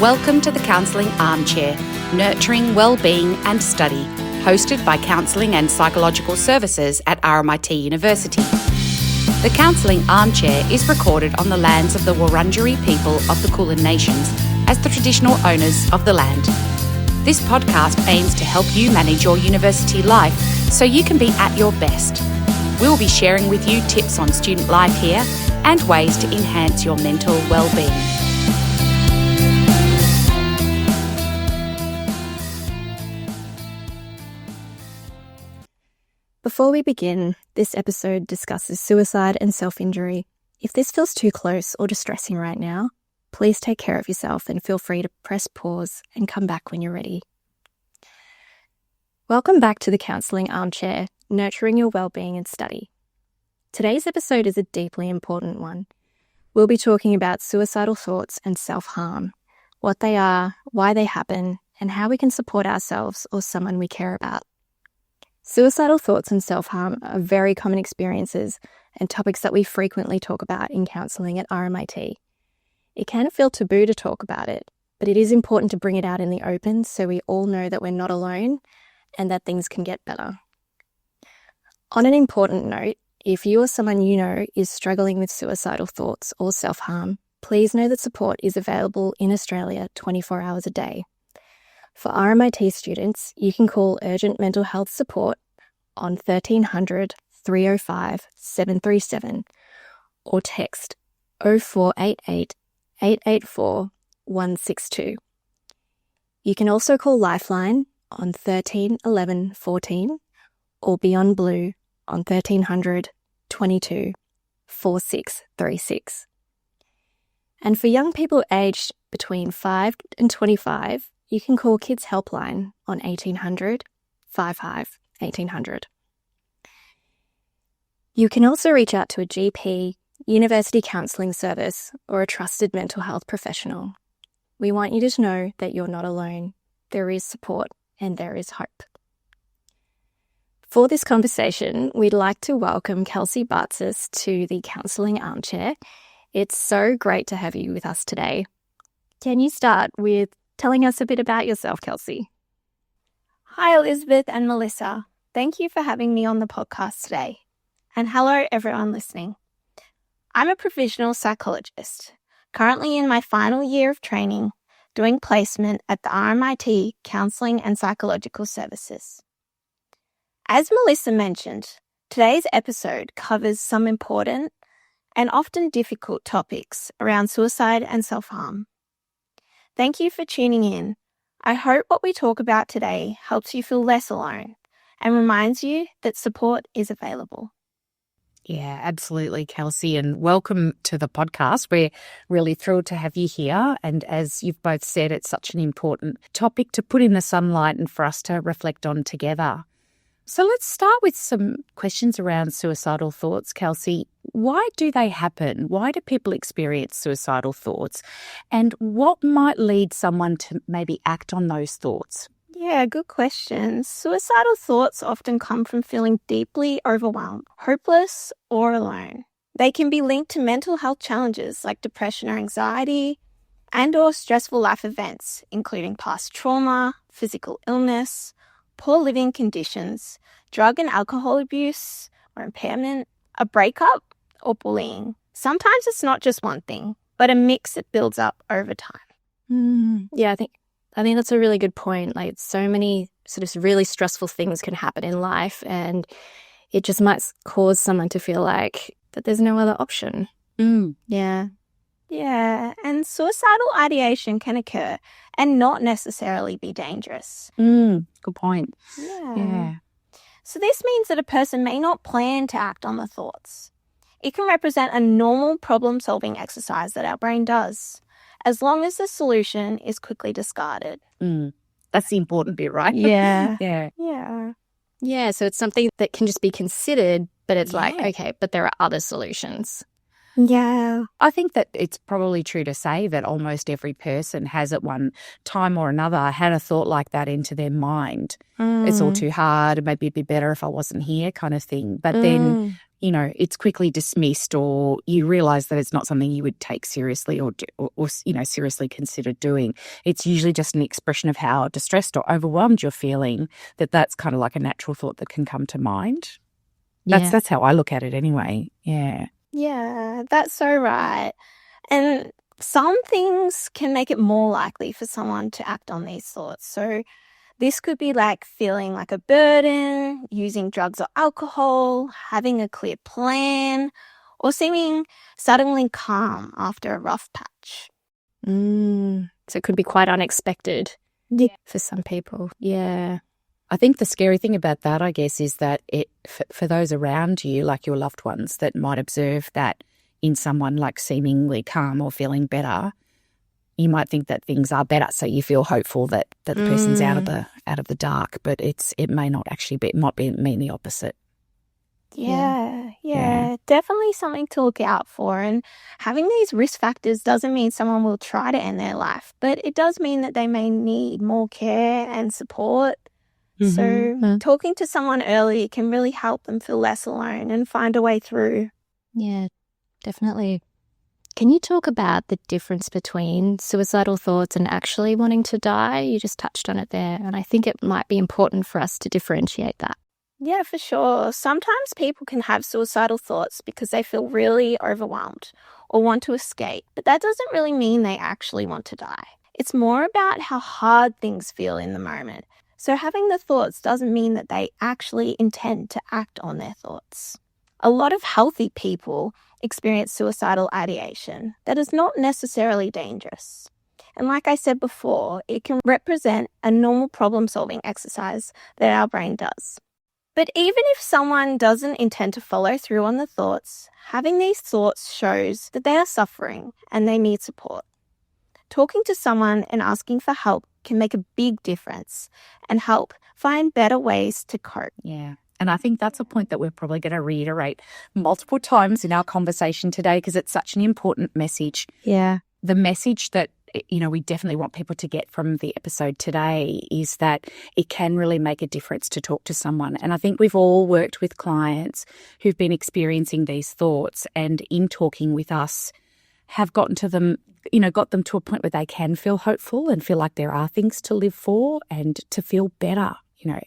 Welcome to the Counselling Armchair, Nurturing Wellbeing and Study, hosted by Counselling and Psychological Services at RMIT University. The Counselling Armchair is recorded on the lands of the Wurundjeri people of the Kulin Nations as the traditional owners of the land. This podcast aims to help you manage your university life so you can be at your best. We'll be sharing with you tips on student life here and ways to enhance your mental well-being. Before we begin, this episode discusses suicide and self-injury. If this feels too close or distressing right now, please take care of yourself and feel free to press pause and come back when you're ready. Welcome back to the Counselling Armchair, Nurturing Your Wellbeing and Study. Today's episode is a deeply important one. We'll be talking about suicidal thoughts and self-harm, what they are, why they happen, and how we can support ourselves or someone we care about. Suicidal thoughts and self-harm are very common experiences and topics that we frequently talk about in counselling at RMIT. It can feel taboo to talk about it, but it is important to bring it out in the open so we all know that we're not alone and that things can get better. On an important note, if you or someone you know is struggling with suicidal thoughts or self-harm, please know that support is available in Australia 24 hours a day. For RMIT students, you can call Urgent Mental Health Support on 1300 305 737 or text 0488 884 162. You can also call Lifeline on 13 11 14 or Beyond Blue on 1300 22 4636. And for young people aged between 5 and 25, you can call Kids Helpline on 1800 55 1800. You can also reach out to a GP, university counselling service, or a trusted mental health professional. We want you to know that you're not alone. There is support and there is hope. For this conversation, we'd like to welcome Kelsi Bartzis to the Counselling Armchair. It's so great to have you with us today. Can you start with telling us a bit about yourself, Kelsi? Hi, Elizabeth and Melissa. Thank you for having me on the podcast today. And hello, everyone listening. I'm a provisional psychologist, currently in my final year of training, doing placement at the RMIT Counselling and Psychological Services. As Melissa mentioned, today's episode covers some important and often difficult topics around suicide and self-harm. Thank you for tuning in. I hope what we talk about today helps you feel less alone and reminds you that support is available. Yeah, absolutely, Kelsi, and welcome to the podcast. We're really thrilled to have you here. And as you've both said, it's such an important topic to put in the sunlight and for us to reflect on together. So let's start with some questions around suicidal thoughts, Kelsi. Why do they happen? Why do people experience suicidal thoughts? And what might lead someone to maybe act on those thoughts? Yeah, good question. Suicidal thoughts often come from feeling deeply overwhelmed, hopeless, or alone. They can be linked to mental health challenges like depression or anxiety, and/or stressful life events, including past trauma, physical illness, poor living conditions, drug and alcohol abuse or impairment, a breakup, or bullying. Sometimes it's not just one thing, but a mix that builds up over time. Yeah, I think that's a really good point. Like, so many sort of really stressful things can happen in life, and it just might cause someone to feel like that there's no other option. Yeah, and suicidal ideation can occur and not necessarily be dangerous. Good point. Yeah. So this means that a person may not plan to act on the thoughts. It can represent a normal problem-solving exercise that our brain does, as long as the solution is quickly discarded. That's the important bit, right? Yeah. Yeah, so it's something that can just be considered, but it's like, okay, but there are other solutions. Yeah. I think that it's probably true to say that almost every person has at one time or another had a thought like that into their mind. It's all too hard. Maybe it'd be better if I wasn't here kind of thing. But then, it's quickly dismissed, or you realize that it's not something you would take seriously or seriously consider doing. It's usually just an expression of how distressed or overwhelmed you're feeling, that's kind of like a natural thought that can come to mind. Yeah. That's how I look at it anyway. Yeah. Yeah, that's so right. And some things can make it more likely for someone to act on these thoughts. So this could be like feeling like a burden, using drugs or alcohol, having a clear plan, or seeming suddenly calm after a rough patch. So it could be quite unexpected for some people. Yeah. I think the scary thing about that, I guess, is that for those around you, like your loved ones, that might observe that in someone like seemingly calm or feeling better, you might think that things are better, so you feel hopeful that the person's out of the dark, but it may not actually be. It might mean the opposite. Yeah, definitely something to look out for. And having these risk factors doesn't mean someone will try to end their life, but it does mean that they may need more care and support. So talking to someone early can really help them feel less alone and find a way through. Yeah, definitely. Can you talk about the difference between suicidal thoughts and actually wanting to die? You just touched on it there, and I think it might be important for us to differentiate that. Yeah, for sure. Sometimes people can have suicidal thoughts because they feel really overwhelmed or want to escape, but that doesn't really mean they actually want to die. It's more about how hard things feel in the moment. So having the thoughts doesn't mean that they actually intend to act on their thoughts. A lot of healthy people experience suicidal ideation that is not necessarily dangerous. And like I said before, it can represent a normal problem-solving exercise that our brain does. But even if someone doesn't intend to follow through on the thoughts, having these thoughts shows that they are suffering and they need support. Talking to someone and asking for help can make a big difference and help find better ways to cope. Yeah. And I think that's a point that we're probably going to reiterate multiple times in our conversation today, because it's such an important message. Yeah. The message that, we definitely want people to get from the episode today is that it can really make a difference to talk to someone. And I think we've all worked with clients who've been experiencing these thoughts, and in talking with us have gotten to them, got them to a point where they can feel hopeful and feel like there are things to live for and to feel better.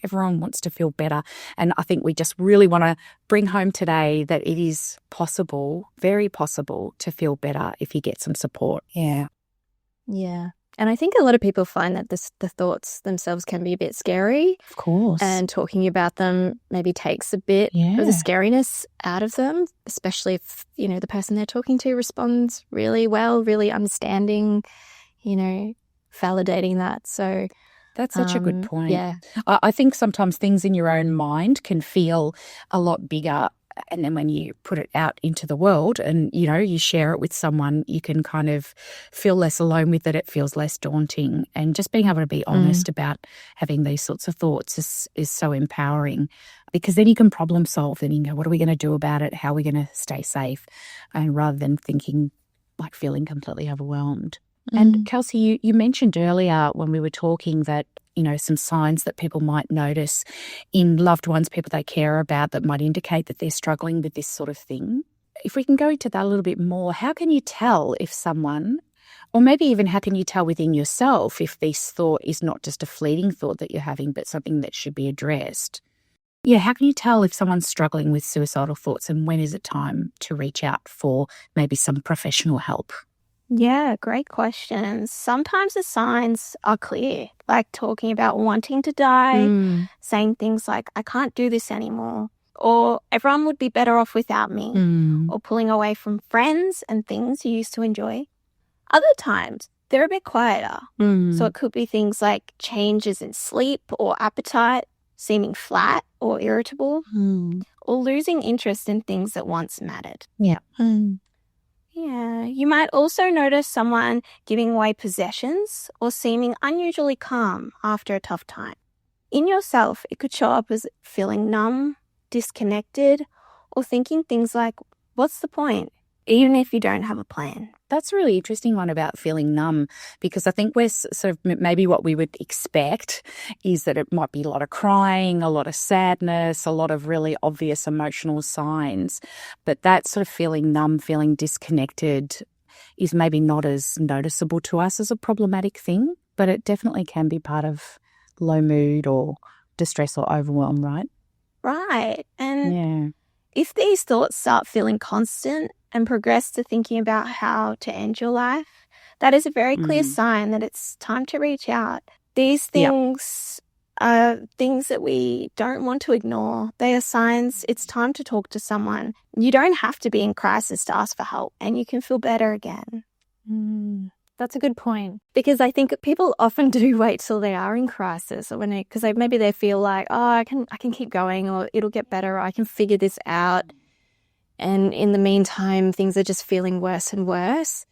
Everyone wants to feel better. And I think we just really want to bring home today that it is possible, very possible, to feel better if you get some support. Yeah. Yeah. And I think a lot of people find that the thoughts themselves can be a bit scary. Of course. And talking about them maybe takes a bit of the scariness out of them, especially if, the person they're talking to responds really well, really understanding, validating that. So that's such a good point. Yeah. I think sometimes things in your own mind can feel a lot bigger. And then when you put it out into the world and, you share it with someone, you can kind of feel less alone with it. It feels less daunting. And just being able to be honest about having these sorts of thoughts is so empowering, because then you can problem solve. Then you can go, what are we going to do about it? How are we going to stay safe? And rather than feeling completely overwhelmed. And Kelsi, you mentioned earlier when we were talking that, some signs that people might notice in loved ones, people they care about, that might indicate that they're struggling with this sort of thing. If we can go into that a little bit more, how can you tell if someone, or maybe even how can you tell within yourself if this thought is not just a fleeting thought that you're having, but something that should be addressed? Yeah, how can you tell if someone's struggling with suicidal thoughts, and when is it time to reach out for maybe some professional help? Yeah, great questions. Sometimes the signs are clear, like talking about wanting to die, saying things like, I can't do this anymore, or everyone would be better off without me, or pulling away from friends and things you used to enjoy. Other times, they're a bit quieter. So it could be things like changes in sleep or appetite, seeming flat or irritable, or losing interest in things that once mattered. Yeah. Yeah, you might also notice someone giving away possessions or seeming unusually calm after a tough time. In yourself, it could show up as feeling numb, disconnected, or thinking things like, what's the point? even if you don't have a plan. That's a really interesting one about feeling numb, because I think we're sort of maybe what we would expect is that it might be a lot of crying, a lot of sadness, a lot of really obvious emotional signs. But that sort of feeling numb, feeling disconnected is maybe not as noticeable to us as a problematic thing, but it definitely can be part of low mood or distress or overwhelm, right? Right. And Yeah. if these thoughts start feeling constant and progress to thinking about how to end your life, that is a very clear sign that it's time to reach out. These things are things that we don't want to ignore. They are signs it's time to talk to someone. You don't have to be in crisis to ask for help, and you can feel better again. That's a good point, because I think people often do wait till they are in crisis, or because maybe they feel like, oh, I can keep going, or it'll get better, or I can figure this out. And in the meantime, things are just feeling worse and worse.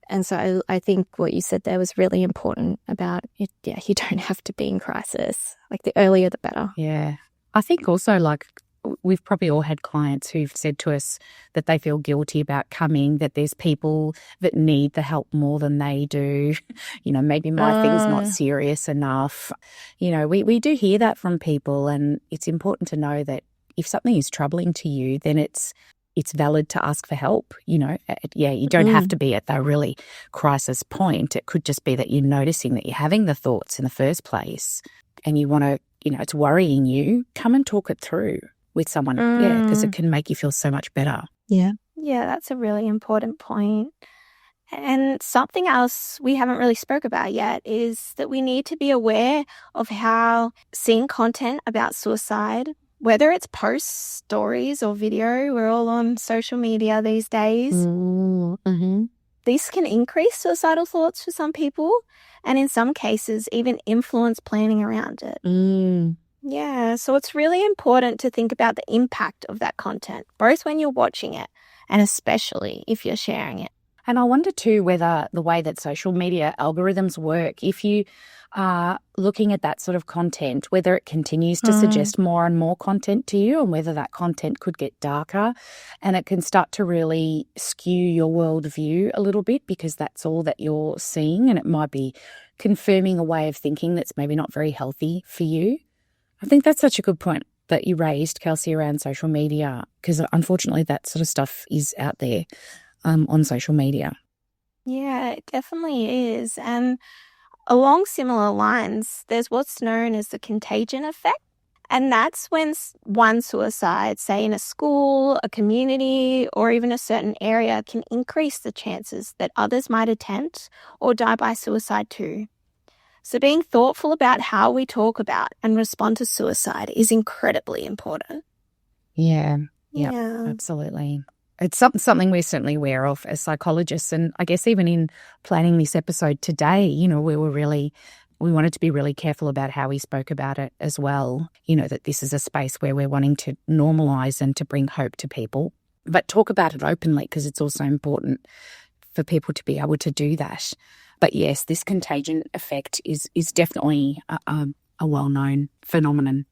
And so I think what you said there was really important about it. Yeah, you don't have to be in crisis. Like, the earlier, the better. Yeah. I think also, like, we've probably all had clients who've said to us that they feel guilty about coming, that there's people that need the help more than they do. You know, maybe my thing's not serious enough. You know, we do hear that from people, and it's important to know that if something is troubling to you, then it's valid to ask for help. You know, you don't have to be at the really crisis point. It could just be that you're noticing that you're having the thoughts in the first place and you want to, you know, it's worrying you. Come and talk it through with someone. Yeah, because it can make you feel so much better. Yeah. Yeah, that's a really important point. And something else we haven't really spoke about yet is that we need to be aware of how seeing content about suicide, whether it's posts, stories, or video, we're all on social media these days. These can increase suicidal thoughts for some people, and in some cases even influence planning around it. Yeah, so it's really important to think about the impact of that content, both when you're watching it and especially if you're sharing it. And I wonder too whether the way that social media algorithms work, if you are looking at that sort of content, whether it continues to suggest more and more content to you, and whether that content could get darker and it can start to really skew your worldview a little bit, because that's all that you're seeing, and it might be confirming a way of thinking that's maybe not very healthy for you. I think that's such a good point that you raised, Kelsi, around social media, because unfortunately that sort of stuff is out there on social media. Yeah, it definitely is. And along similar lines, there's what's known as the contagion effect. And that's when one suicide, say in a school, a community, or even a certain area, can increase the chances that others might attempt or die by suicide too. So being thoughtful about how we talk about and respond to suicide is incredibly important. Yeah, absolutely. It's something we're certainly aware of as psychologists. And I guess even in planning this episode today, you know, we wanted to be really careful about how we spoke about it as well. You know, that this is a space where we're wanting to normalise and to bring hope to people, but talk about it openly, because it's also important for people to be able to do that. But yes, this contagion effect is definitely a well-known phenomenon.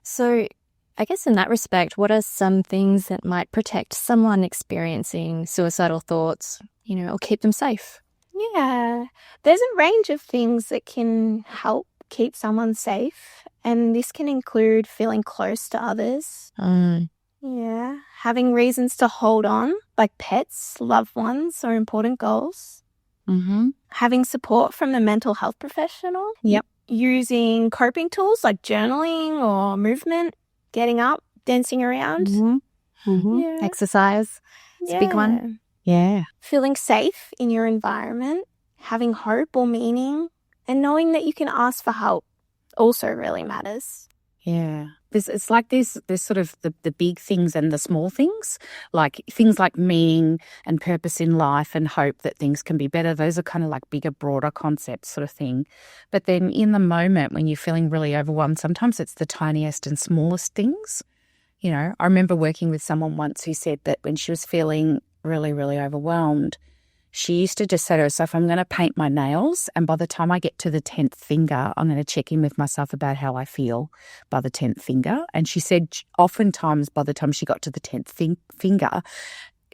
So I guess in that respect, what are some things that might protect someone experiencing suicidal thoughts, you know, or keep them safe? Yeah, there's a range of things that can help keep someone safe, and this can include feeling close to others. Yeah, having reasons to hold on, like pets, loved ones, or important goals. Having support from a mental health professional. Yep. Using coping tools like journaling or movement, getting up, dancing around. Yeah. Exercise. It's a big one. Yeah. Feeling safe in your environment, having hope or meaning, and knowing that you can ask for help also really matters. Yeah. It's like there's sort of the big things and the small things, like things like meaning and purpose in life and hope that things can be better. Those are kind of like bigger, broader concepts sort of thing. But then in the moment when you're feeling really overwhelmed, sometimes it's the tiniest and smallest things. You know, I remember working with someone once who said that when she was feeling really, really overwhelmed, she used to just say to herself, I'm going to paint my nails, and by the time I get to the 10th finger, I'm going to check in with myself about how I feel by the 10th finger. And she said oftentimes by the time she got to the 10th finger,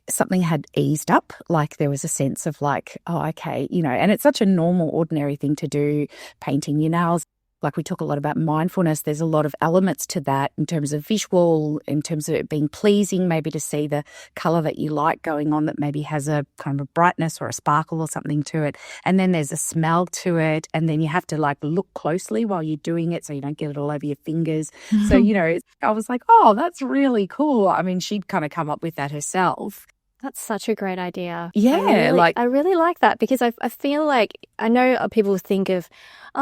something had eased up, like there was a sense of like, oh, okay, and it's such a normal, ordinary thing to do, painting your nails. Like we talk a lot about mindfulness. There's a lot of elements to that in terms of visual, in terms of it being pleasing, maybe to see the colour that you like going on that maybe has a kind of a brightness or a sparkle or something to it. And then there's a smell to it. And then you have to like look closely while you're doing it so you don't get it all over your fingers. So, I was like, oh, that's really cool. I mean, she'd kind of come up with that herself. That's such a great idea. Yeah. I really like that because I feel like I know people think of,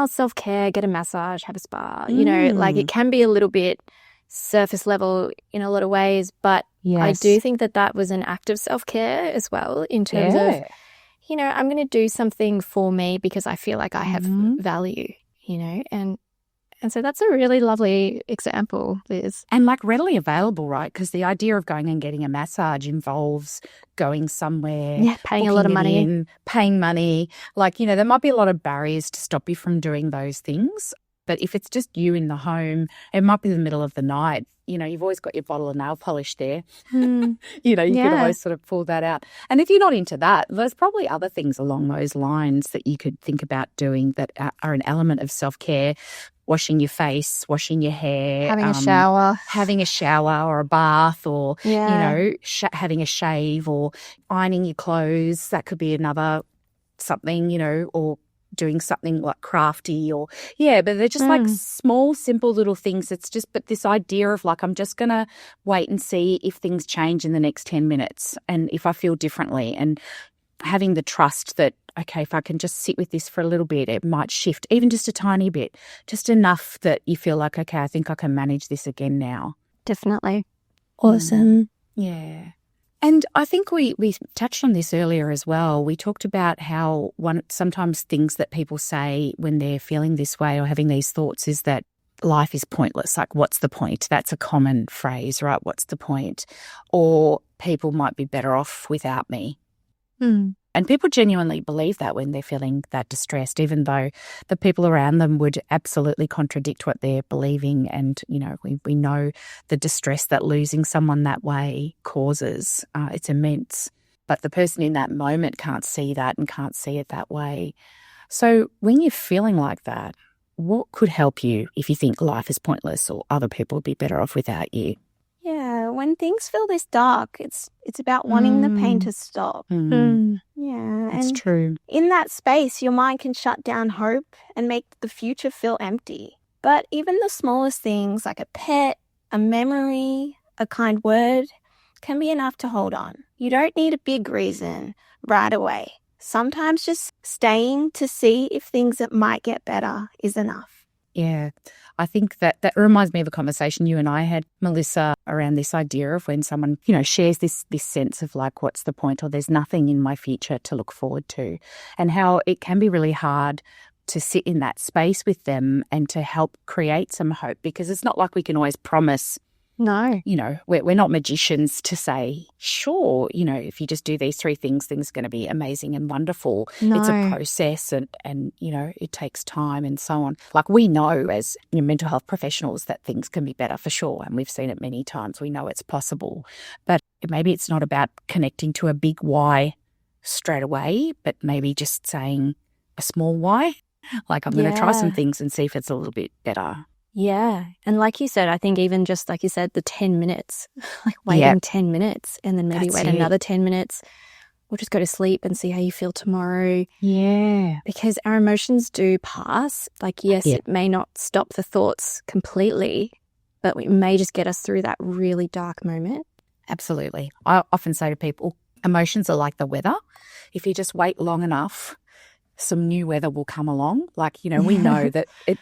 self-care, get a massage, have a spa, like it can be a little bit surface level in a lot of ways, but yes. I do think that was an act of self-care as well in terms of, I'm going to do something for me because I feel like I have value, and so that's a really lovely example, Liz. And like readily available, right? Because the idea of going and getting a massage involves going somewhere. Yeah, paying a lot of money. Paying money. Like, there might be a lot of barriers to stop you from doing those things. But if it's just you in the home, it might be the middle of the night. You've always got your bottle of nail polish there. You could always sort of pull that out. And if you're not into that, there's probably other things along those lines that you could think about doing that are an element of self-care. Washing your face, washing your hair. Having a shower. Having a shower or a bath or, having a shave or ironing your clothes. That could be another something, or doing something like crafty or, but they're just like small, simple little things. It's just, but this idea of like, I'm just going to wait and see if things change in the next 10 minutes and if I feel differently and having the trust that, okay, if I can just sit with this for a little bit, it might shift, even just a tiny bit, just enough that you feel like, okay, I think I can manage this again now. Definitely. Awesome. Yeah. And I think we touched on this earlier as well. We talked about how sometimes things that people say when they're feeling this way or having these thoughts is that life is pointless. Like, what's the point? That's a common phrase, right? What's the point? Or people might be better off without me. And people genuinely believe that when they're feeling that distressed, even though the people around them would absolutely contradict what they're believing. And, we know the distress that losing someone that way causes. It's immense. But the person in that moment can't see that and can't see it that way. So when you're feeling like that, what could help you if you think life is pointless or other people would be better off without you? Yeah, when things feel this dark, it's about wanting the pain to stop. Yeah, that's true. In that space, your mind can shut down hope and make the future feel empty. But even the smallest things like a pet, a memory, a kind word can be enough to hold on. You don't need a big reason right away. Sometimes just staying to see if things that might get better is enough. Yeah, I think that reminds me of a conversation you and I had, Melissa, around this idea of when someone, shares this sense of like, what's the point, or there's nothing in my future to look forward to, and how it can be really hard to sit in that space with them and to help create some hope, because it's not like we can always promise. No. We're not magicians to say, sure, if you just do these 3 things, things are going to be amazing and wonderful. No. It's a process and it takes time and so on. Like we know as mental health professionals that things can be better for sure. And we've seen it many times. We know it's possible. But maybe it's not about connecting to a big why straight away, but maybe just saying a small why. Like I'm going to try some things and see if it's a little bit better. Yeah. And like you said, I think even just like you said, the 10 minutes, like waiting 10 minutes and then maybe wait another 10 minutes. We'll just go to sleep and see how you feel tomorrow. Yeah. Because our emotions do pass. Like, yes, it may not stop the thoughts completely, but it may just get us through that really dark moment. Absolutely. I often say to people, emotions are like the weather. If you just wait long enough, some new weather will come along. Like, we know that it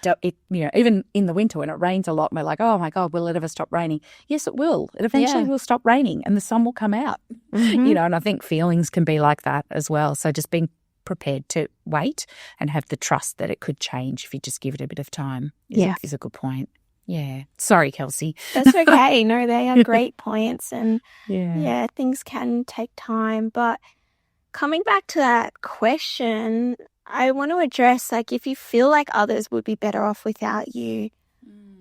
even in the winter when it rains a lot, we're like, oh my God, will it ever stop raining? Yes, it will. It eventually will stop raining and the sun will come out, and I think feelings can be like that as well. So just being prepared to wait and have the trust that it could change if you just give it a bit of time is a good point. Yeah. Sorry, Kelsi. That's okay. No, they are great points. And things can take time. But coming back to that question, I want to address, like, if you feel like others would be better off without you,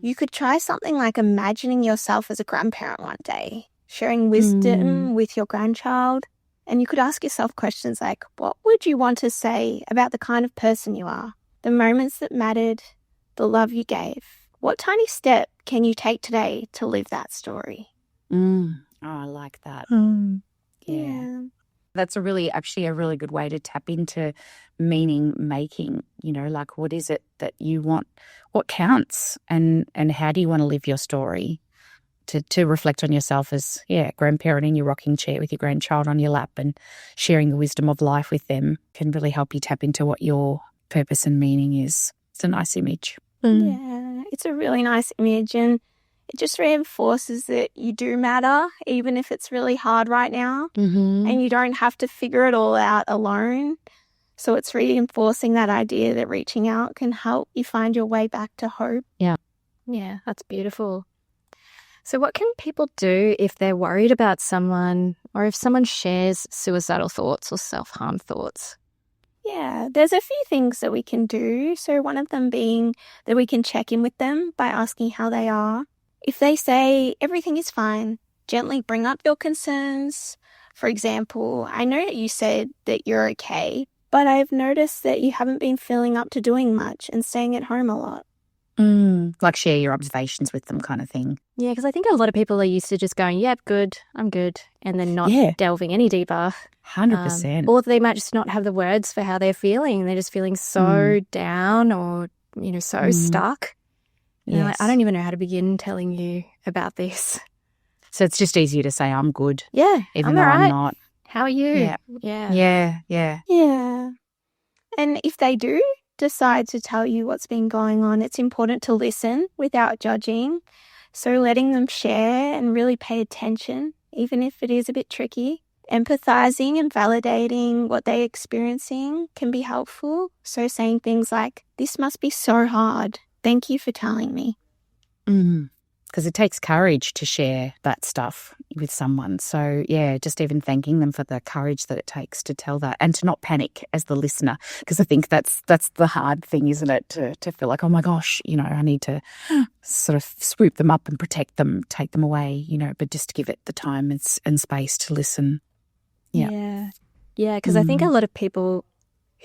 you could try something like imagining yourself as a grandparent one day. sharing wisdom with your grandchild. And you could ask yourself questions like, what would you want to say about the kind of person you are, the moments that mattered, the love you gave? What tiny step can you take today to live that story? Oh, I like that. Yeah. That's actually a really good way to tap into meaning making, like what is it that you want, what counts, and how do you want to live your story? To reflect on yourself as, grandparent in your rocking chair with your grandchild on your lap and sharing the wisdom of life with them can really help you tap into what your purpose and meaning is. It's a nice image. Yeah, it's a really nice image, and it just reinforces that you do matter, even if it's really hard right now, and you don't have to figure it all out alone. So it's reinforcing that idea that reaching out can help you find your way back to hope. Yeah, that's beautiful. So what can people do if they're worried about someone, or if someone shares suicidal thoughts or self-harm thoughts? Yeah, there's a few things that we can do. So one of them being that we can check in with them by asking how they are. If they say everything is fine, gently bring up your concerns. For example, I know that you said that you're okay, but I've noticed that you haven't been feeling up to doing much and staying at home a lot. Like share your observations with them kind of thing. Yeah, because I think a lot of people are used to just going, yep, good, I'm good, and then not delving any deeper. 100%. Or they might just not have the words for how they're feeling. They're just feeling so down or, so stuck. Yes. Like, I don't even know how to begin telling you about this. So it's just easier to say, I'm good. Yeah, even though I'm not. How are you? Yeah. And if they do decide to tell you what's been going on, it's important to listen without judging. So letting them share and really pay attention, even if it is a bit tricky. Empathizing and validating what they're experiencing can be helpful. So saying things like, this must be so hard. Thank you for telling me. Because it takes courage to share that stuff with someone. So, just even thanking them for the courage that it takes to tell that and to not panic as the listener. Because I think that's the hard thing, isn't it? To feel like, oh my gosh, I need to sort of swoop them up and protect them, take them away, but just to give it the time and space to listen. Yeah, because I think a lot of people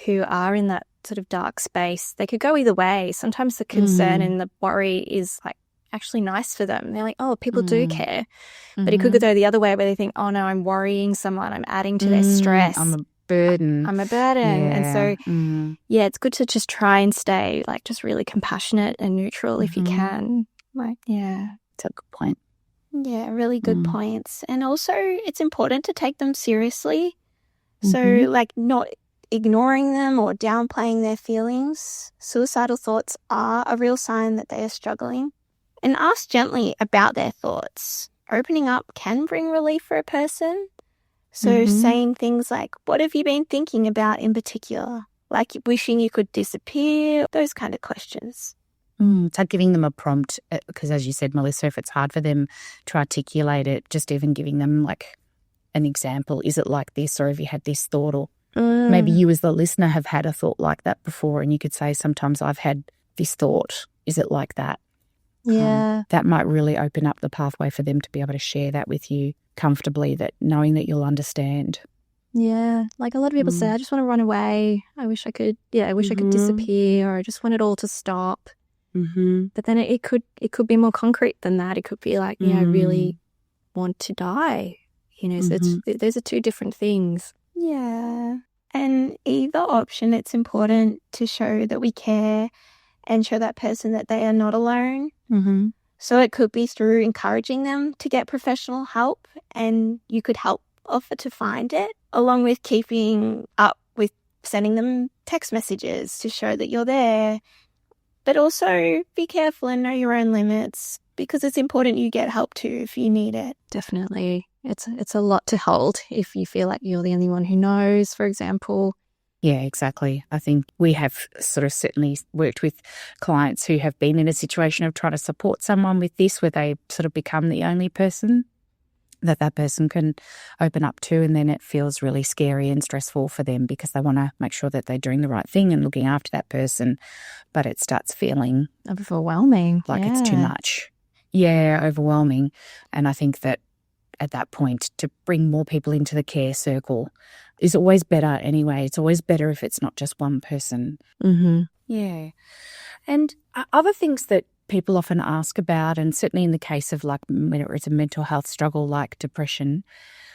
who are in that sort of dark space, they could go either way. Sometimes the concern and the worry is like actually nice for them. They're like, oh, people do care. But it could go the other way where they think, oh no, I'm worrying someone, I'm adding to their stress. I'm a burden. I'm a burden. And so, it's good to just try and stay like just really compassionate and neutral if you can. It's a good point. Yeah, really good points. And also it's important to take them seriously. So like not ignoring them or downplaying their feelings. Suicidal thoughts are a real sign that they are struggling. And ask gently about their thoughts. Opening up can bring relief for a person. So saying things like, what have you been thinking about in particular? Like wishing you could disappear, those kind of questions. It's like giving them a prompt because, as you said, Melissa, if it's hard for them to articulate it, just even giving them like an example. Is it like this, or have you had this thought? Or maybe you as the listener have had a thought like that before, and you could say, sometimes I've had this thought. Is it like that? Yeah. That might really open up the pathway for them to be able to share that with you comfortably, that knowing that you'll understand. Yeah. Like a lot of people say, I just want to run away. I wish I could disappear, or I just want it all to stop. But then it could be more concrete than that. It could be like, I really want to die. So those are two different things. Yeah. And either option, it's important to show that we care and show that person that they are not alone. So it could be through encouraging them to get professional help, and you could help offer to find it, along with keeping up with sending them text messages to show that you're there. But also be careful and know your own limits, because it's important you get help too if you need it. Definitely. It's a lot to hold if you feel like you're the only one who knows, for example. Yeah, exactly. I think we have sort of certainly worked with clients who have been in a situation of trying to support someone with this, where they sort of become the only person that person can open up to, and then it feels really scary and stressful for them because they want to make sure that they're doing the right thing and looking after that person, but it starts feeling overwhelming, like it's too much. Yeah, overwhelming. And I think that at that point to bring more people into the care circle is always better anyway. It's always better if it's not just one person. Mm-hmm. Yeah. And other things that people often ask about, and certainly in the case of like when it's a mental health struggle like depression,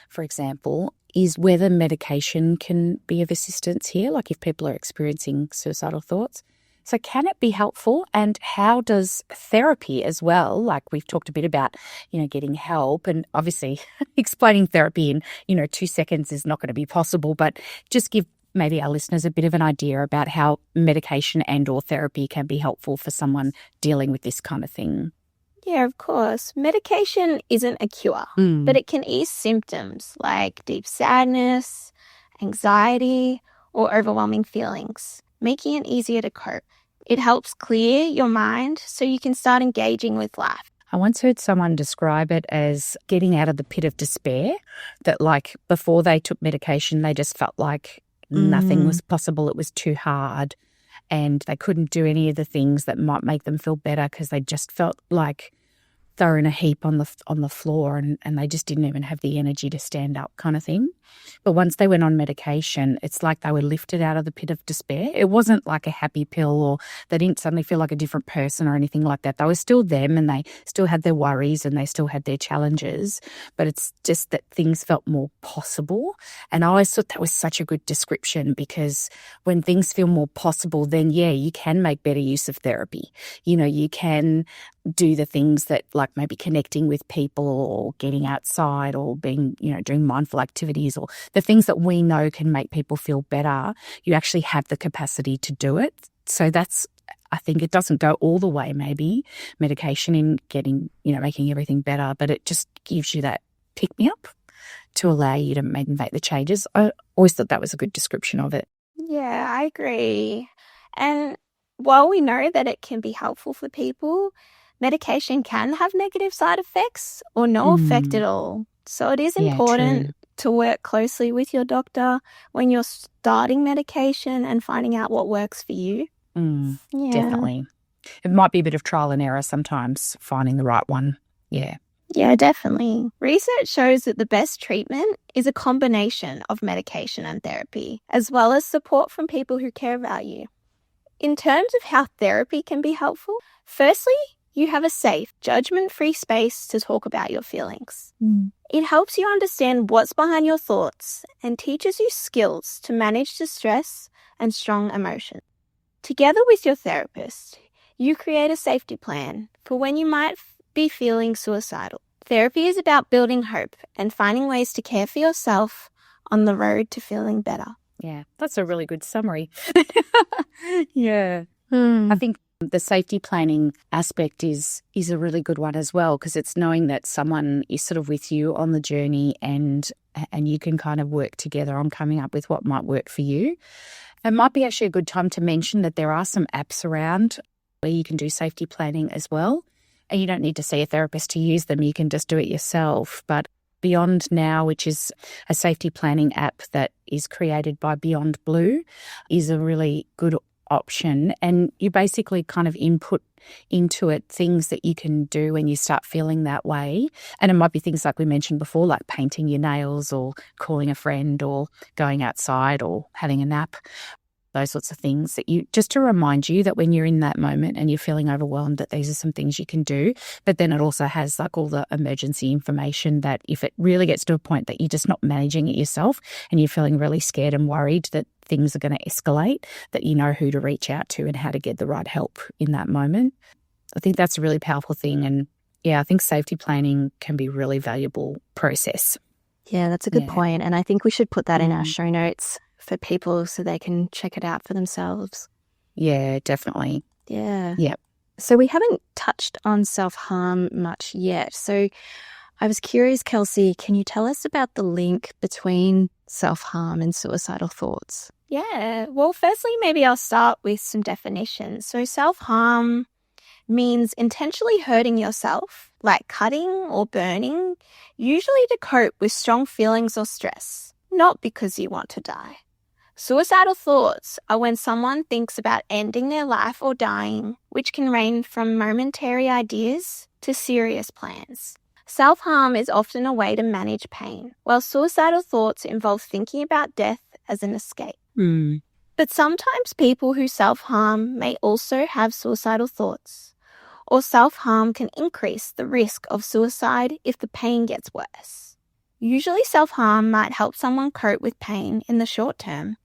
for example, is whether medication can be of assistance here, like if people are experiencing suicidal thoughts. So can it be helpful? And how does therapy as well, like we've talked a bit about, getting help, and obviously explaining therapy in, 2 seconds is not going to be possible, but just give maybe our listeners a bit of an idea about how medication and or therapy can be helpful for someone dealing with this kind of thing. Yeah, of course. Medication isn't a cure, but it can ease symptoms like deep sadness, anxiety, or overwhelming feelings, making it easier to cope. It helps clear your mind so you can start engaging with life. I once heard someone describe it as getting out of the pit of despair, that like before they took medication, they just felt like nothing was possible. It was too hard and they couldn't do any of the things that might make them feel better because they just felt like they were in a heap on the floor and they just didn't even have the energy to stand up kind of thing. But once they went on medication, it's like they were lifted out of the pit of despair. It wasn't like a happy pill or they didn't suddenly feel like a different person or anything like that. They were still them and they still had their worries and they still had their challenges, but it's just that things felt more possible. And I always thought that was such a good description because when things feel more possible, then yeah, you can make better use of therapy. You can do the things that like maybe connecting with people or getting outside or being, doing mindful activities or the things that we know can make people feel better. You actually have the capacity to do it. So I think it doesn't go all the way, maybe medication in getting, making everything better, but it just gives you that pick me up to allow you to maybe make the changes. I always thought that was a good description of it. Yeah, I agree. And while we know that it can be helpful for people, medication can have negative side effects or no effect at all. So it is important to work closely with your doctor when you're starting medication and finding out what works for you. Definitely. It might be a bit of trial and error sometimes, finding the right one. Yeah. Yeah, definitely. Research shows that the best treatment is a combination of medication and therapy, as well as support from people who care about you. In terms of how therapy can be helpful, firstly, you have a safe, judgment-free space to talk about your feelings. It helps you understand what's behind your thoughts and teaches you skills to manage the stress and strong emotions. Together with your therapist, you create a safety plan for when you might be feeling suicidal. Therapy is about building hope and finding ways to care for yourself on the road to feeling better. Yeah, that's a really good summary. Yeah. I think the safety planning aspect is a really good one as well, because it's knowing that someone is sort of with you on the journey and you can kind of work together on coming up with what might work for you. It might be actually a good time to mention that there are some apps around where you can do safety planning as well. And you don't need to see a therapist to use them. You can just do it yourself. But Beyond Now, which is a safety planning app that is created by Beyond Blue, is a really good option. And you basically kind of input into it things that you can do when you start feeling that way. And it might be things like we mentioned before, like painting your nails or calling a friend or going outside or having a nap. Those sorts of things that just to remind you that when you're in that moment and you're feeling overwhelmed, that these are some things you can do. But then it also has like all the emergency information that if it really gets to a point that you're just not managing it yourself and you're feeling really scared and worried that things are going to escalate, that you know who to reach out to and how to get the right help in that moment. I think that's a really powerful thing. And yeah, I think safety planning can be a really valuable process. Yeah, that's a good point. And I think we should put that in our show notes for people so they can check it out for themselves. Yeah, definitely. Yeah. Yep. So we haven't touched on self-harm much yet. So I was curious, Kelsi, can you tell us about the link between self-harm and suicidal thoughts? Yeah. Well, firstly, maybe I'll start with some definitions. So self-harm means intentionally hurting yourself, like cutting or burning, usually to cope with strong feelings or stress, not because you want to die. Suicidal thoughts are when someone thinks about ending their life or dying, which can range from momentary ideas to serious plans. Self-harm is often a way to manage pain, while suicidal thoughts involve thinking about death as an escape. But sometimes people who self-harm may also have suicidal thoughts, or self-harm can increase the risk of suicide if the pain gets worse. Usually self-harm might help someone cope with pain in the short term,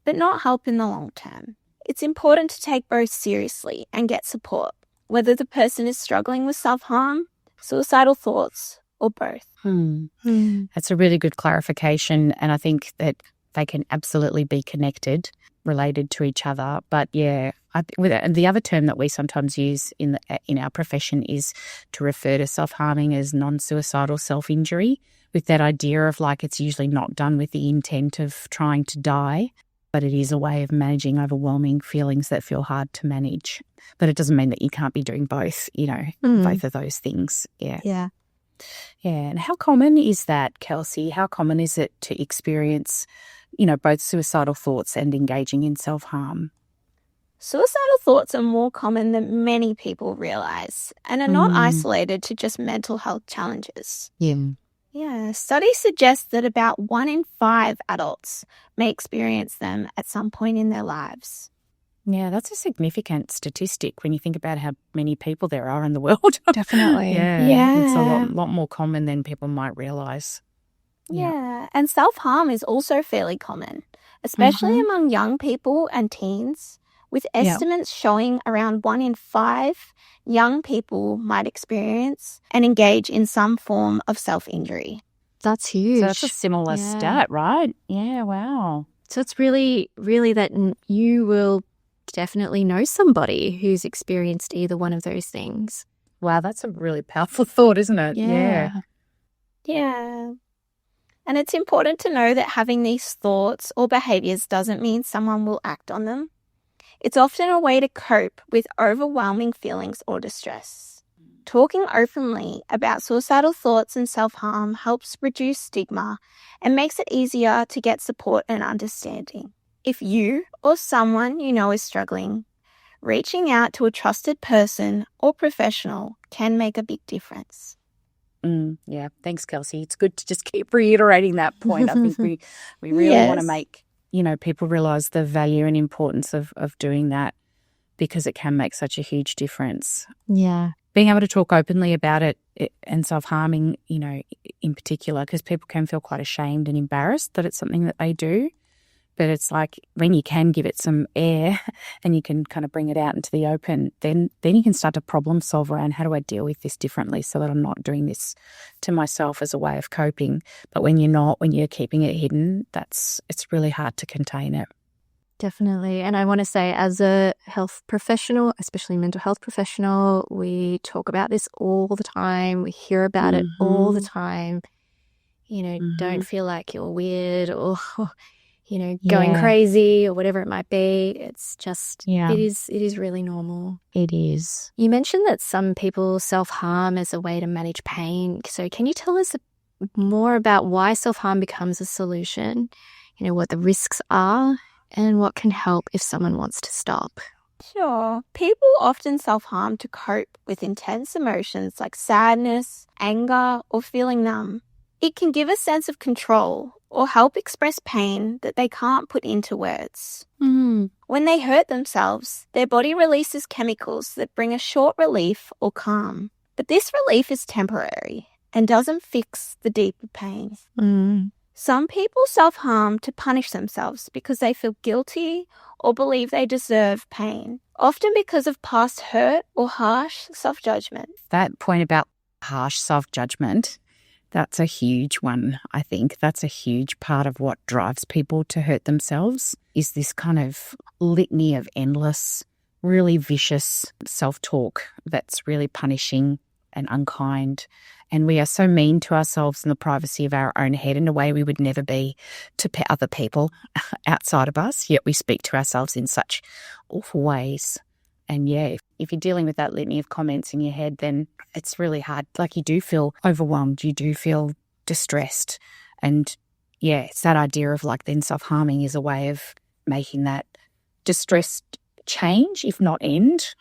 but not help in the long term. It's important to take both seriously and get support, whether the person is struggling with self-harm, suicidal thoughts, or both. That's a really good clarification, and I think that they can absolutely be connected, related to each other. But yeah, the other term that we sometimes use in our profession is to refer to self-harming as non-suicidal self-injury, with that idea of like it's usually not done with the intent of trying to die, but it is a way of managing overwhelming feelings that feel hard to manage. But it doesn't mean that you can't be doing both, both of those things. Yeah. Yeah. Yeah. And how common is that, Kelsi? How common is it to experience, both suicidal thoughts and engaging in self-harm? Suicidal thoughts are more common than many people realize and are not isolated to just mental health challenges. Yeah, studies suggest that about 1 in 5 adults may experience them at some point in their lives. Yeah, that's a significant statistic when you think about how many people there are in the world. Definitely. Yeah. It's a lot more common than people might realise. Yeah, and self-harm is also fairly common, especially among young people and teens, with estimates showing around 1 in 5 young people might experience and engage in some form of self-injury. That's huge. So that's a similar stat, right? Yeah, wow. So it's really, really that you will definitely know somebody who's experienced either one of those things. Wow, that's a really powerful thought, isn't it? Yeah. Yeah. And it's important to know that having these thoughts or behaviours doesn't mean someone will act on them. It's often a way to cope with overwhelming feelings or distress. Talking openly about suicidal thoughts and self-harm helps reduce stigma and makes it easier to get support and understanding. If you or someone you know is struggling, reaching out to a trusted person or professional can make a big difference. Yeah, thanks, Kelsi. It's good to just keep reiterating that point. I think we really want to make people realise the value and importance of doing that, because it can make such a huge difference. Yeah. Being able to talk openly about it and self-harming, in particular, because people can feel quite ashamed and embarrassed that it's something that they do. But it's like when you can give it some air and you can kind of bring it out into the open, then you can start to problem solve around how do I deal with this differently so that I'm not doing this to myself as a way of coping. But when you're keeping it hidden, it's really hard to contain it. Definitely. And I want to say, as a health professional, especially mental health professional, we talk about this all the time. We hear about it all the time. Don't feel like you're weird or going crazy or whatever it might be. It's just, it is really normal. It is. You mentioned that some people self-harm as a way to manage pain. So can you tell us more about why self-harm becomes a solution, what the risks are and what can help if someone wants to stop? Sure. People often self-harm to cope with intense emotions like sadness, anger, or feeling numb. It can give a sense of control or help express pain that they can't put into words. When they hurt themselves, their body releases chemicals that bring a short relief or calm. But this relief is temporary and doesn't fix the deeper pain. Some people self-harm to punish themselves because they feel guilty or believe they deserve pain, often because of past hurt or harsh self-judgment. That point about harsh self-judgment, that's a huge one, I think. That's a huge part of what drives people to hurt themselves, is this kind of litany of endless, really vicious self-talk that's really punishing and unkind. And we are so mean to ourselves in the privacy of our own head in a way we would never be to other people outside of us, yet we speak to ourselves in such awful ways. And yeah, if you're dealing with that litany of comments in your head, then it's really hard. Like, you do feel overwhelmed, you do feel distressed. And yeah, it's that idea of like then self-harming is a way of making that distress change, if not end,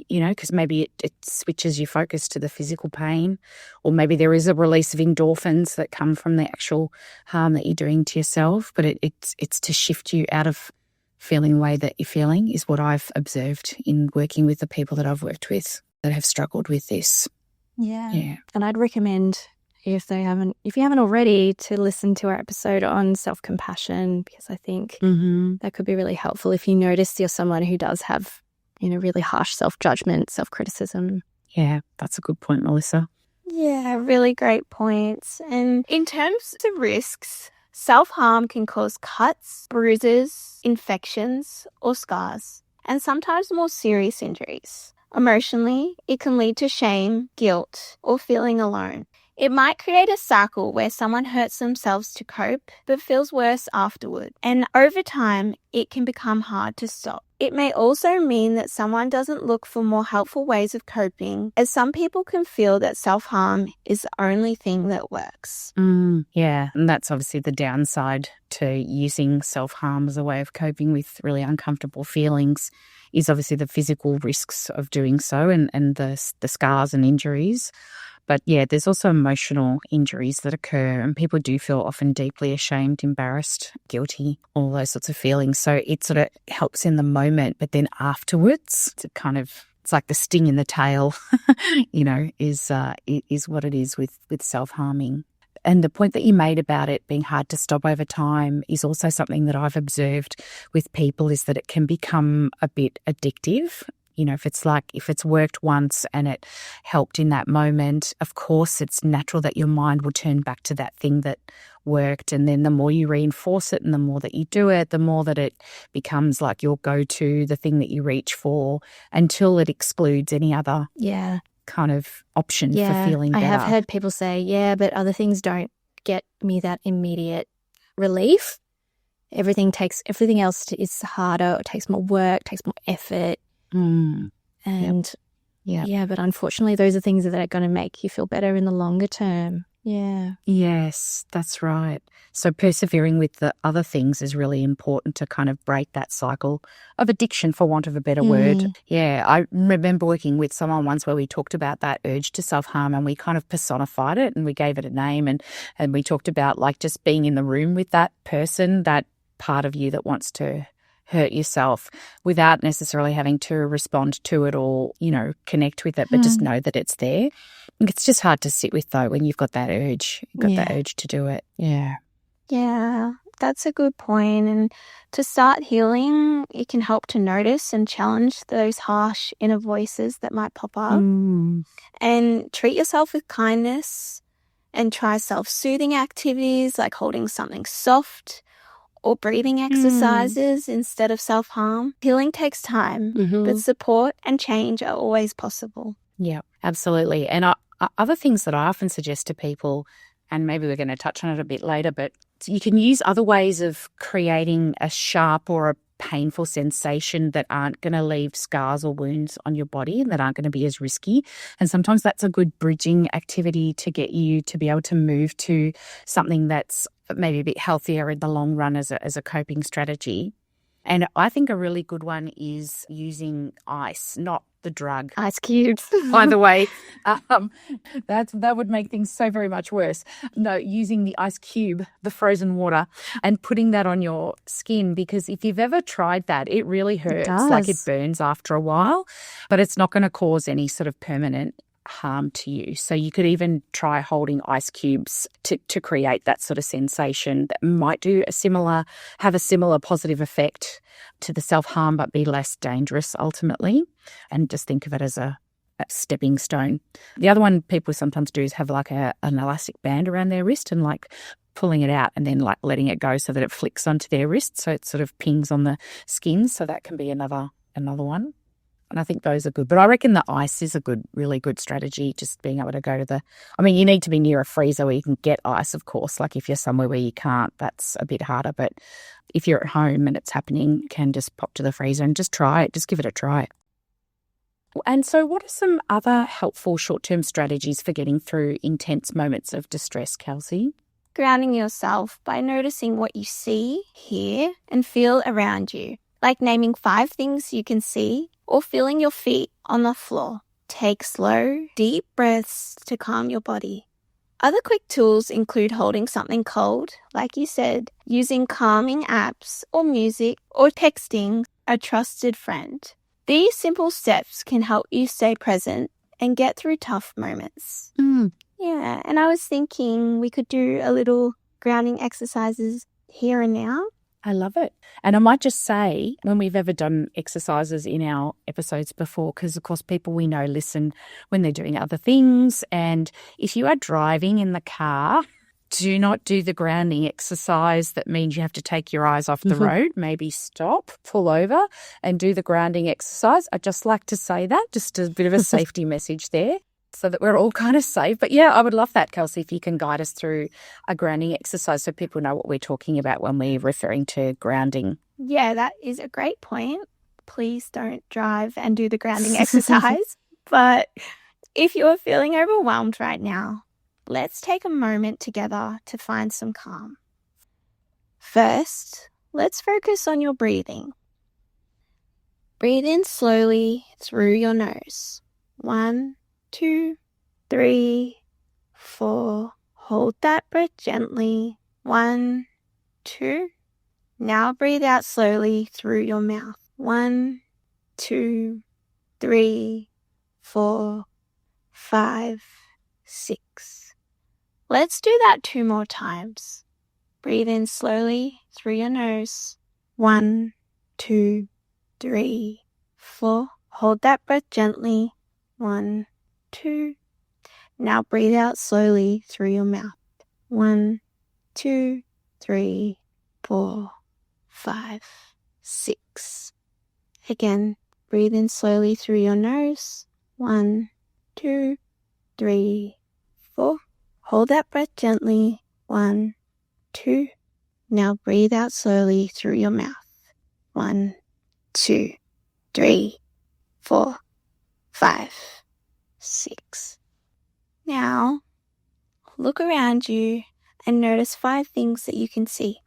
because maybe it switches your focus to the physical pain, or maybe there is a release of endorphins that come from the actual harm that you're doing to yourself. But it's to shift you out of feeling the way that you're feeling is what I've observed in working with the people that I've worked with that have struggled with this. Yeah. And I'd recommend, if you haven't already, to listen to our episode on self-compassion, because I think that could be really helpful if you notice you're someone who does have, really harsh self-judgment, self-criticism. Yeah, that's a good point, Melissa. Yeah, really great points. And in terms of risks, self-harm can cause cuts, bruises, infections, or scars, and sometimes more serious injuries. Emotionally, it can lead to shame, guilt, or feeling alone. It might create a cycle where someone hurts themselves to cope but feels worse afterward, and over time, it can become hard to stop. It may also mean that someone doesn't look for more helpful ways of coping, as some people can feel that self-harm is the only thing that works. Yeah, and that's obviously the downside to using self-harm as a way of coping with really uncomfortable feelings, is obviously the physical risks of doing so and the scars and injuries. But yeah, there's also emotional injuries that occur, and people do feel often deeply ashamed, embarrassed, guilty, all those sorts of feelings. So it sort of helps in the moment, but then afterwards, it's like the sting in the tail, is what it is with self-harming. And the point that you made about it being hard to stop over time is also something that I've observed with people, is that it can become a bit addictive. If it's worked once and it helped in that moment, of course, it's natural that your mind will turn back to that thing that worked. And then the more you reinforce it and the more that you do it, the more that it becomes like your go-to, the thing that you reach for, until it excludes any other kind of option for feeling better. I have heard people say, but other things don't get me that immediate relief. Everything else is harder. It takes more work, takes more effort. But unfortunately, those are things that are going to make you feel better in the longer term. Yeah. Yes, that's right. So persevering with the other things is really important to kind of break that cycle of addiction, for want of a better word. Yeah, I remember working with someone once where we talked about that urge to self-harm, and we kind of personified it and we gave it a name, and we talked about like just being in the room with that person, that part of you that wants to hurt yourself, without necessarily having to respond to it or, connect with it, but just know that it's there. It's just hard to sit with, though, when you've got that urge. That urge to do it. Yeah. Yeah, that's a good point. And to start healing, it can help to notice and challenge those harsh inner voices that might pop up. And treat yourself with kindness, and try self-soothing activities like holding something soft or breathing exercises instead of self-harm. Healing takes time, but support and change are always possible. Yeah, absolutely. And other things that I often suggest to people, and maybe we're going to touch on it a bit later, but you can use other ways of creating a sharp or a painful sensation that aren't going to leave scars or wounds on your body and that aren't going to be as risky. And sometimes that's a good bridging activity to get you to be able to move to something that's maybe a bit healthier in the long run as a coping strategy. And I think a really good one is using ice, not the drug. Ice cubes. By the way, that would make things so very much worse. No, using the ice cube, the frozen water, and putting that on your skin, because if you've ever tried that, it really hurts. Like it burns after a while, but it's not going to cause any sort of permanent harm to you. So you could even try holding ice cubes to create that sort of sensation that might have a similar positive effect to the self-harm, but be less dangerous ultimately. And just think of it as a stepping stone. The other one people sometimes do is have like an elastic band around their wrist and like pulling it out and then like letting it go so that it flicks onto their wrist, so it sort of pings on the skin. So that can be another one. And I think those are good. But I reckon the ice is a really good strategy, just being able to go to you need to be near a freezer where you can get ice, of course. Like if you're somewhere where you can't, that's a bit harder. But if you're at home and it's happening, you can just pop to the freezer and just try it. Just give it a try. And so what are some other helpful short-term strategies for getting through intense moments of distress, Kelsi? Grounding yourself by noticing what you see, hear, and feel around you. like naming 5 things you can see or feeling your feet on the floor. Take slow, deep breaths to calm your body. Other quick tools include holding something cold, like you said, using calming apps or music, or texting a trusted friend. These simple steps can help you stay present and get through tough moments. Yeah, and I was thinking we could do a little grounding exercises here and now. I love it. And I might just say, when we've ever done exercises in our episodes before, because of course people we know listen when they're doing other things. And if you are driving in the car, do not do the grounding exercise. That means you have to take your eyes off the road, maybe stop, pull over and do the grounding exercise. I'd just like to say that, just a bit of a safety message there, so that we're all kind of safe. But yeah, I would love that, Kelsi, if you can guide us through a grounding exercise so people know what we're talking about when we're referring to grounding. Yeah, that is a great point. Please don't drive and do the grounding exercise. But if you're feeling overwhelmed right now, let's take a moment together to find some calm. First, let's focus on your breathing. Breathe in slowly through your nose. 1, 2, 3, 4. Hold that breath gently. 1, 2. Now breathe out slowly through your mouth. 1, 2, 3, 4, 5, 6. Let's do that 2 more times. Breathe in slowly through your nose. 1, 2, 3, 4. Hold that breath gently. 1, 2. Now breathe out slowly through your mouth. 1, 2, 3, 4, 5, 6. Again, breathe in slowly through your nose. 1, 2, 3, 4. Hold that breath gently. 1, 2. Now breathe out slowly through your mouth. 1, 2, 3, 4, 5, 6. Now, look around you and notice 5 things that you can see.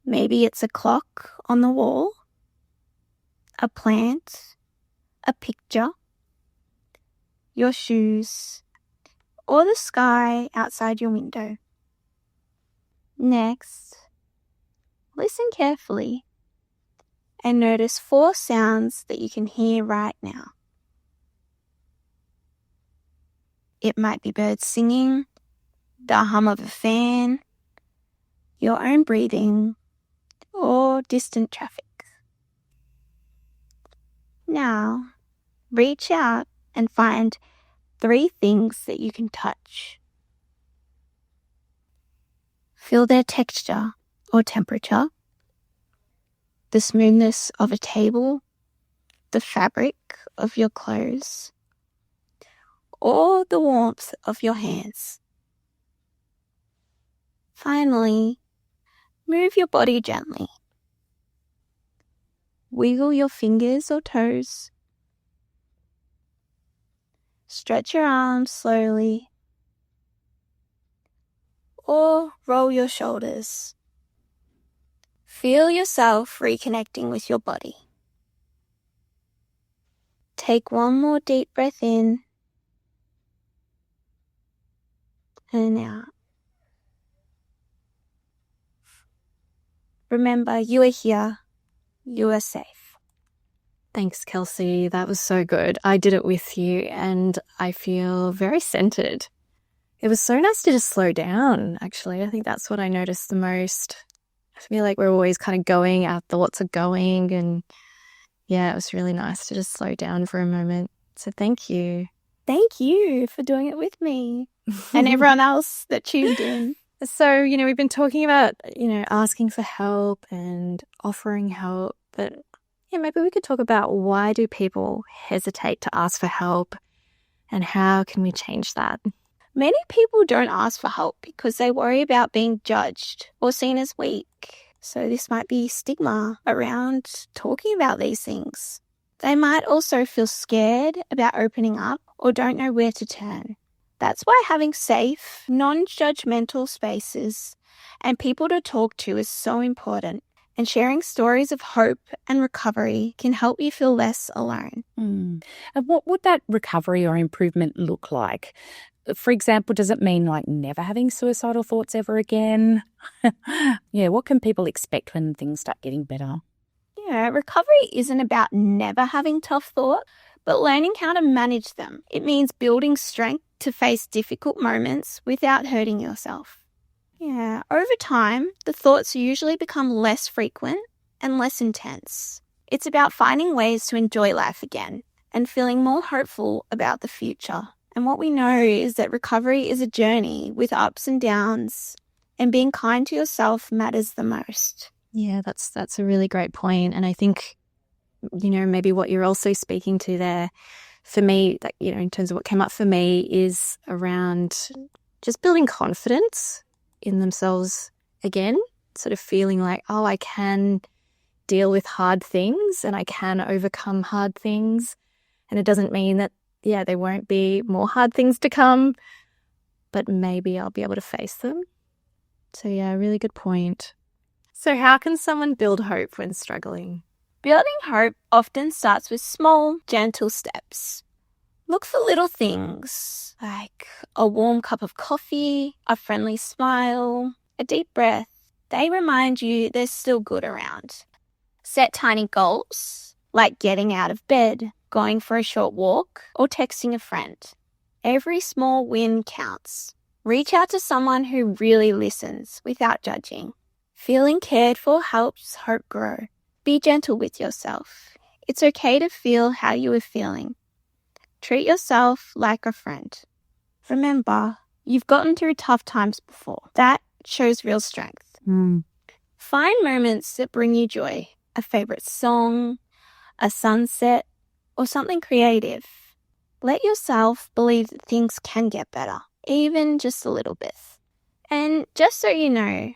Maybe it's a clock on the wall, a plant, a picture, your shoes, or the sky outside your window. Next, listen carefully and notice 4 sounds that you can hear right now. It might be birds singing, the hum of a fan, your own breathing, or distant traffic. Now, reach out and find 3 things that you can touch. Feel their texture or temperature, the smoothness of a table, the fabric of your clothes, or the warmth of your hands. Finally, move your body gently. Wiggle your fingers or toes. Stretch your arms slowly. Or roll your shoulders. Feel yourself reconnecting with your body. Take 1 more deep breath in and out. Remember, you are here. You are safe. Thanks, Kelsi. That was so good. I did it with you and I feel very centered. It was so nice to just slow down, actually. I think that's what I noticed the most. I feel like we're always kind of going, our thoughts are going, and yeah, it was really nice to just slow down for a moment. So thank you. Thank you for doing it with me and everyone else that tuned in. So, we've been talking about, asking for help and offering help, but maybe we could talk about why do people hesitate to ask for help and how can we change that? Many people don't ask for help because they worry about being judged or seen as weak. So this might be stigma around talking about these things. They might also feel scared about opening up or don't know where to turn. That's why having safe, non-judgmental spaces and people to talk to is so important. And sharing stories of hope and recovery can help you feel less alone. And what would that recovery or improvement look like? For example, does it mean like never having suicidal thoughts ever again? Yeah, what can people expect when things start getting better? Yeah, recovery isn't about never having tough thoughts, but learning how to manage them. It means building strength to face difficult moments without hurting yourself. Yeah, over time, the thoughts usually become less frequent and less intense. It's about finding ways to enjoy life again and feeling more hopeful about the future. And what we know is that recovery is a journey with ups and downs, and being kind to yourself matters the most. Yeah, that's a really great point. And I think, maybe what you're also speaking to there for me, that, in terms of what came up for me is around just building confidence in themselves again, sort of feeling like, oh, I can deal with hard things and I can overcome hard things. And it doesn't mean that, there won't be more hard things to come, but maybe I'll be able to face them. So yeah, really good point. So how can someone build hope when struggling? Building hope often starts with small, gentle steps. Look for little things like a warm cup of coffee, a friendly smile, a deep breath. They remind you there's still good around. Set tiny goals like getting out of bed, going for a short walk, or texting a friend. Every small win counts. Reach out to someone who really listens without judging. Feeling cared for helps hope grow. Be gentle with yourself. It's okay to feel how you are feeling. Treat yourself like a friend. Remember, you've gotten through tough times before. That shows real strength. Find moments that bring you joy. A favorite song, a sunset, or something creative. Let yourself believe that things can get better, even just a little bit. And just so you know,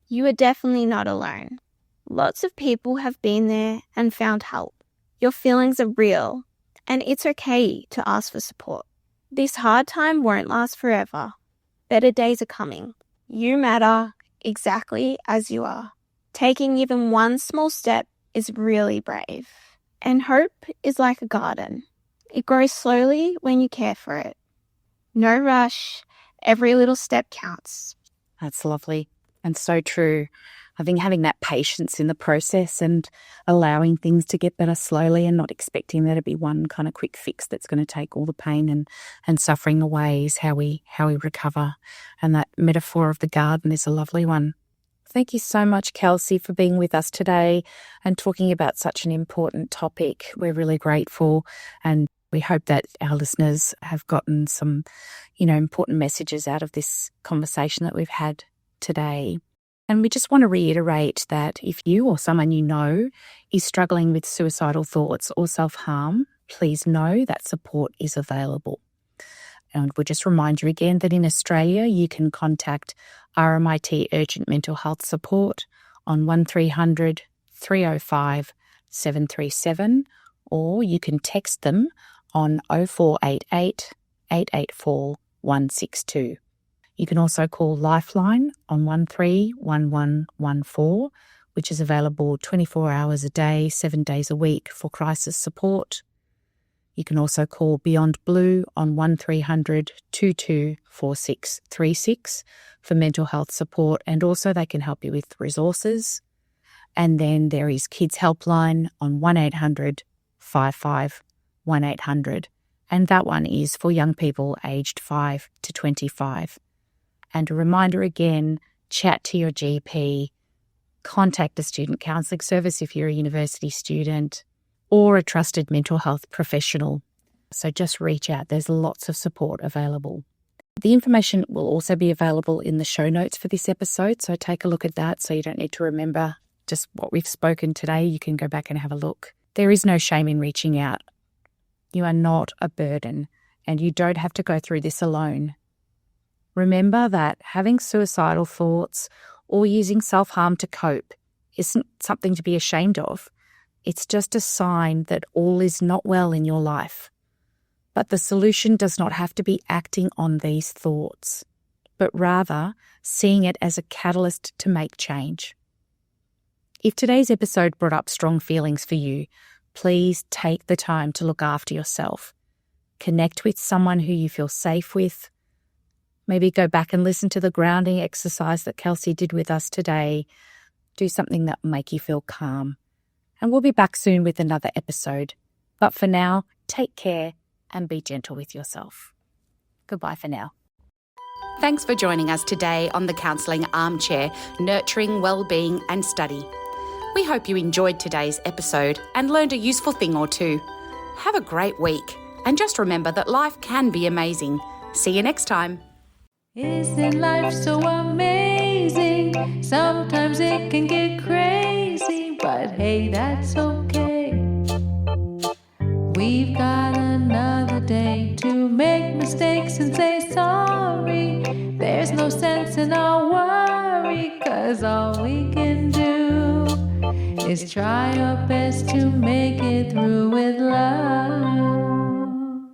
you are definitely not alone. Lots of people have been there and found help. Your feelings are real, and it's okay to ask for support. This hard time won't last forever. Better days are coming. You matter exactly as you are. Taking even one small step is really brave. And hope is like a garden. It grows slowly when you care for it. No rush. Every little step counts. That's lovely and so true. I think having that patience in the process and allowing things to get better slowly and not expecting there to be one kind of quick fix that's going to take all the pain and suffering away is how we recover. And that metaphor of the garden is a lovely one. Thank you so much, Kelsi, for being with us today and talking about such an important topic. We're really grateful, and we hope that our listeners have gotten some, important messages out of this conversation that we've had today. And we just want to reiterate that if you or someone you know is struggling with suicidal thoughts or self-harm, please know that support is available. And we'll just remind you again that in Australia, you can contact RMIT Urgent Mental Health Support on 1300 305 737, or you can text them on 0488 884 162. You can also call Lifeline on 131114, which is available 24 hours a day, 7 days a week for crisis support. You can also call Beyond Blue on 1300 224636 for mental health support, and also they can help you with resources. And then there is Kids Helpline on 1800 55 1800, and that one is for young people aged 5 to 25. And a reminder again, chat to your GP, contact a student counselling service if you're a university student, or a trusted mental health professional. So just reach out. There's lots of support available. The information will also be available in the show notes for this episode, so take a look at that so you don't need to remember just what we've spoken today. You can go back and have a look. There is no shame in reaching out. You are not a burden, and you don't have to go through this alone. Remember that having suicidal thoughts or using self-harm to cope isn't something to be ashamed of. It's just a sign that all is not well in your life. But the solution does not have to be acting on these thoughts, but rather seeing it as a catalyst to make change. If today's episode brought up strong feelings for you, please take the time to look after yourself. Connect with someone who you feel safe with. Maybe go back and listen to the grounding exercise that Kelsi did with us today. Do something that will make you feel calm. And we'll be back soon with another episode. But for now, take care and be gentle with yourself. Goodbye for now. Thanks for joining us today on the Counselling Armchair, Nurturing Wellbeing and Study. We hope you enjoyed today's episode and learned a useful thing or two. Have a great week, and just remember that life can be amazing. See you next time. Isn't life so amazing? Sometimes it can get crazy, but hey, that's okay. We've got another day to make mistakes and say sorry. There's no sense in our worry, 'cause all we can do is try our best to make it through with love.